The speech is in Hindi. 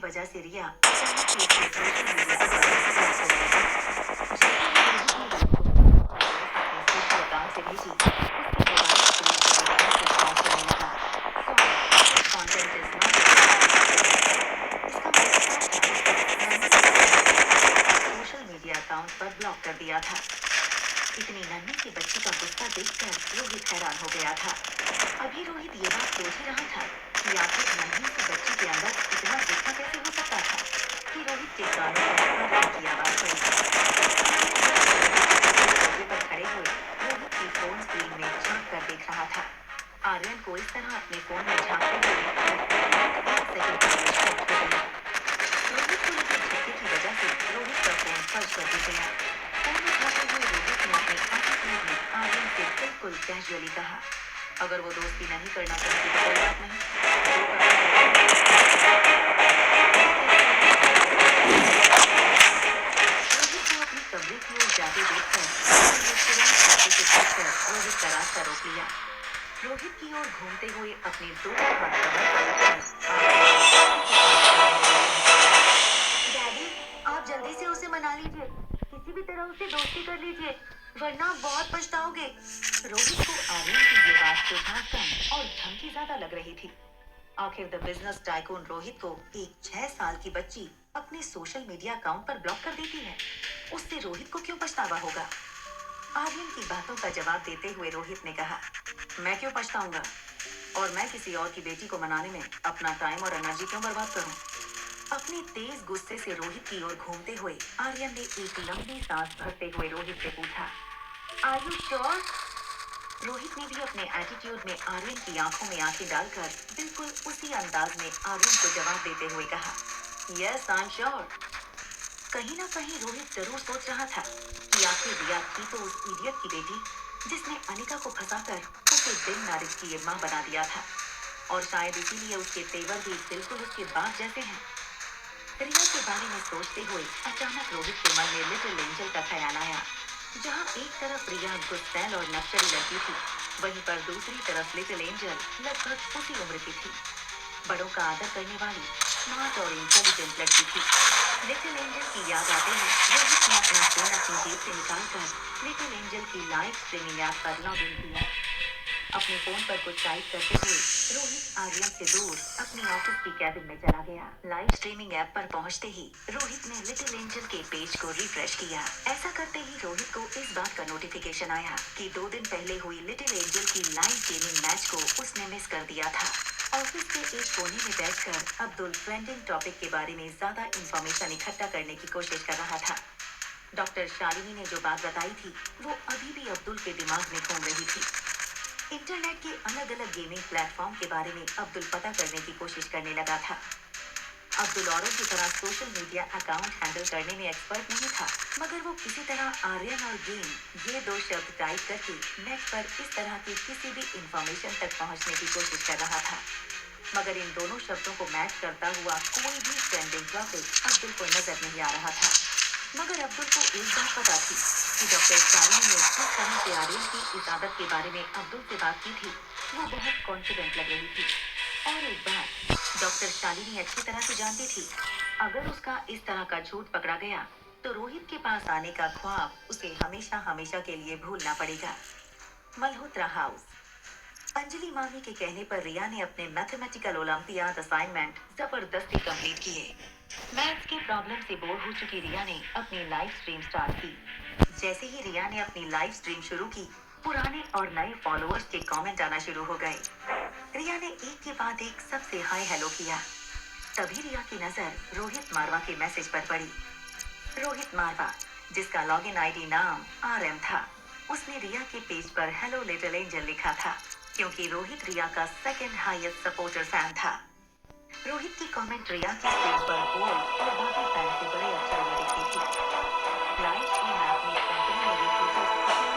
वजह से रिया अचानक से उसके सोशल मीडिया अकाउंट से ब्लॉक हो गया था। जैसे ही रोहित ने रिया को अपने सोशल अकाउंट से भेजी, उसके मोबाइल स्क्रीन पर एक मैसेज पॉप करने लगा। Sorry, this content is not acceptable. इसका मतलब साफ था, मैंने इस बच्ची को उसके सोशल मीडिया अकाउंट पर ब्लॉक कर दिया था। इतनी नन्ही सी बच्ची का गुस्सा देखकर रोहित हैरान हो गया था। अभी रोहित ये बात सोच ही रहा था कि आखिर नन्ही सी बच्ची के अंदर इतना गुस्सा कैसे हो सकता था कि रोहित के कानों पर आर्यन की आवाज पड़ी। आर्यन बस रोहित के पीछे सोफे पर खड़े हुए रोहित की फोन स्क्रीन में झांक कर देख रहा था। आर्यन को इस तरह अपने फोन में झांकते हुए देखकर रोहित एक सेकंड के लिए शॉक हो गया। रोहित को लगे झटके की वजह से रोहित का फोन फर्श पर गिर गया। फोन उठाते हुए रोहित ने अपने एटीट्यूड में आर्यन से बिल्कुल कैजुअली कहा, अगर वो दोस्ती नहीं करना चाहती तो कोई बात नहीं, जो करना है वो करो। ये कहकर वो फोन रखकर चला गया। रोहित को अपने कमरे की ओर जाते देखकर आर्यन ने तुरंत पीछे से खींचकर रोहित का रास्ता रोक लिया। रोहित की ओर घूमते हुए अपने दोनों हाथ कमर पर रखकर आर्यन ने किसी के साथ सामने में रोहित से कहा, डैडी, आप जल्दी से उसे मना लीजिए, किसी भी तरह उसे दोस्ती कर लीजिए, वरना आप बहुत पछताओगे। रोहित को आर्यन की ये बात सुझावपूर्ण और धमकी ज्यादा लग रही थी। आखिर द बिजनेस टाइकून रोहित को एक 6 साल की बच्ची अपने सोशल मीडिया अकाउंट पर ब्लॉक कर देती है, उससे रोहित को क्यों पछतावा होगा? आर्यन की बातों का जवाब देते हुए रोहित ने कहा, मैं क्यों पछताऊंगा, और मैं किसी और की बेटी को मनाने में अपना टाइम और एनर्जी क्यों बर्बाद करूं? अपने तेज गुस्से से रोहित की ओर घूमते हुए आर्यन ने एक लंबी सांस भरते हुए रोहित से पूछा, आर यू श्योर? रोहित ने भी अपने एटीट्यूड में आर्यन की आंखों में आंखें डालकर बिल्कुल उसी अंदाज में आर्यन को जवाब देते हुए कहा, यस आई एम श्योर। कहीं ना कहीं रोहित जरूर सोच रहा था कि आखिर रिया थी तो उस इडियट की बेटी जिसने अनिका को फंसाकर उसे बिन मैरिज किए मां बना दिया था, और शायद इसीलिए उसके तेवर भी बिल्कुल उसके बाप जैसे हैं। रिया के बारे में सोचते हुए अचानक रोहित के मन में लिटिल एंजल का ख्याल आया। जहाँ एक तरफ रिया गुस्सैल और नक्सली लड़की थी, वहीं पर दूसरी तरफ लिटिल एंजल लगभग उसी उम्र की थी, बड़ों का आदर करने वाली स्मार्ट और इंटेलिजेंट लड़की थी। लिटिल एंजल की याद आते ही रोहित ने अपना फोन अपनी जेब से निकालकर लिटिल एंजल की लाइव स्ट्रीमिंग ऐप पर लॉग इन किया। अपने फोन पर कुछ टाइप करते हुए रोहित आर्यन से दूर अपनी ऑफिस की कैबिन में चला गया। लाइव स्ट्रीमिंग ऐप पर पहुंचते ही रोहित ने लिटिल एंजल के पेज को रिफ्रेश किया। ऐसा करते ही रोहित को इस बात का नोटिफिकेशन आया कि 2 दिन पहले हुई लिटिल एंजल की लाइव गेमिंग मैच को उसने मिस कर दिया था। ऑफिस के एक कोने में बैठकर अब्दुल ट्रेंडिंग टॉपिक के बारे में ज्यादा इंफॉर्मेशन इकट्ठा करने की कोशिश कर रहा था। डॉक्टर शालिनी ने जो बात बताई थी वो अभी भी अब्दुल के दिमाग में घूम रही थी। इंटरनेट के अलग अलग गेमिंग प्लेटफॉर्म के बारे में अब्दुल पता करने की कोशिश करने लगा था। अब्दुल औरों की तरह सोशल मीडिया अकाउंट हैंडल करने में एक्सपर्ट नहीं था, मगर वो किसी तरह आर्यन और गेम ये 2 शब्द टाइप करके नेट पर इस तरह की किसी भी इंफॉर्मेशन तक पहुंचने की कोशिश कर रहा था। मगर इन दोनों शब्दों को मैच करता हुआ कोई भी ट्रेंडिंग टॉपिक अब्दुल को नजर नहीं आ रहा था। मगर अब्दुल को एक बात पता थी कि डॉक्टर शालिनी ने जिस तरह से आर्यन की इस आदत के बारे में अब्दुल से बात की थी वो बहुत कॉन्फिडेंट लग रही थी। और एक बात डॉक्टर शालिनी अच्छी तरह से जानती थी, अगर उसका इस तरह का झूठ पकड़ा गया तो रोहित के पास आने का ख्वाब उसे हमेशा हमेशा के लिए भूलना पड़ेगा। मल्होत्रा हाउस। अंजलि मामी के कहने पर रिया ने अपने मैथमेटिकल ओलंपियाड असाइनमेंट जबरदस्ती कंप्लीट किए। मैथ्स के प्रॉब्लम से बोर हो चुकी रिया ने अपनी लाइव स्ट्रीम स्टार्ट की। जैसे ही रिया ने अपनी लाइव स्ट्रीम शुरू की, पुराने और नए फॉलोअर्स के कमेंट आना शुरू हो गए। रिया ने एक के बाद एक सबसे हाय हेलो किया। तभी रिया की नजर रोहित मारवा के मैसेज पर पड़ी। रोहित मारवा, जिसका लॉगिन आईडी नाम RM था, उसने रिया के पेज पर हेलो लिटिल एंजल लिखा था, क्योंकि रोहित रिया का सेकंड हाईएस्ट सपोर्टर फैन था। रोहित की कमेंट रिया की स्क्रीन पर बोल्ड और बाकी फैन से बड़े अक्षरों में दिखती थी।